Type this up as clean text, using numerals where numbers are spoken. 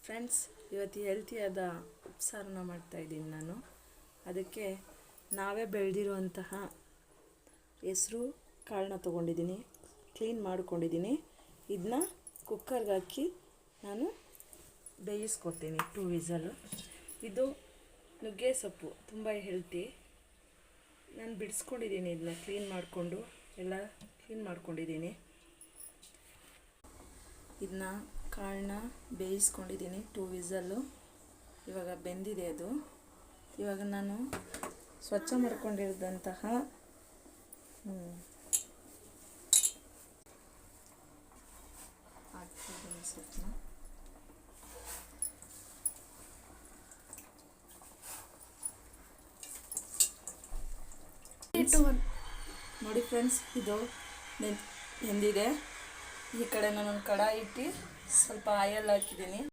Friends, ಇವತ್ತು ಹೆಲ್ತಿಯಾದ ಉಪ್ಸಾರನ್ನ ಮಾಡ್ತಾಯಿದ್ದೀನಿ ನಾನು. ಅದಕ್ಕೆ ನಾವೇ ಬೆಳೆದಿರುವಂತಹ ಹೆಸರು ಕಾಳನ್ನ ತೊಗೊಂಡಿದ್ದೀನಿ, ಕ್ಲೀನ್ ಮಾಡ್ಕೊಂಡಿದ್ದೀನಿ. ಇದನ್ನ ಕುಕ್ಕರ್ಗೆ ಹಾಕಿ ನಾನು ಬೇಯಿಸ್ಕೊಡ್ತೀನಿ 2 ವಿಸಲು. ಇದು ನುಗ್ಗೆ ಸೊಪ್ಪು, ತುಂಬ ಹೆಲ್ತಿ. ನಾನು ಬಿಡಿಸ್ಕೊಂಡಿದ್ದೀನಿ, ಇದನ್ನ ಕ್ಲೀನ್ ಮಾಡಿಕೊಂಡು ಎಲ್ಲ ಕ್ಲೀನ್ ಮಾಡ್ಕೊಂಡಿದ್ದೀನಿ. ಇದನ್ನ ಕಾಳನ್ನ ಬೇಯಿಸ್ಕೊಂಡಿದ್ದೀನಿ 2 ವಿಸಲ್ಲು. ಇವಾಗ ಬೆಂದಿದೆ ಅದು. ಇವಾಗ ನಾನು ಸ್ವಚ್ಛ ಮಾಡ್ಕೊಂಡಿರೋದಂತಹ ಹಾಕ್ತಿದ್ದೀನಿ ಸೊಪ್ಪನ್ನ. ನೋಡಿ ಫ್ರೆಂಡ್ಸ್, ಇದು ನೆಂದಿದೆ. ಈ ಕಡೆ ನಾನೊಂದು ಕಡಾಯಿ ಇಟ್ಟು ಸ್ವಲ್ಪ ಆಯಿಲ್ ಹಾಕಿದ್ದೀನಿ.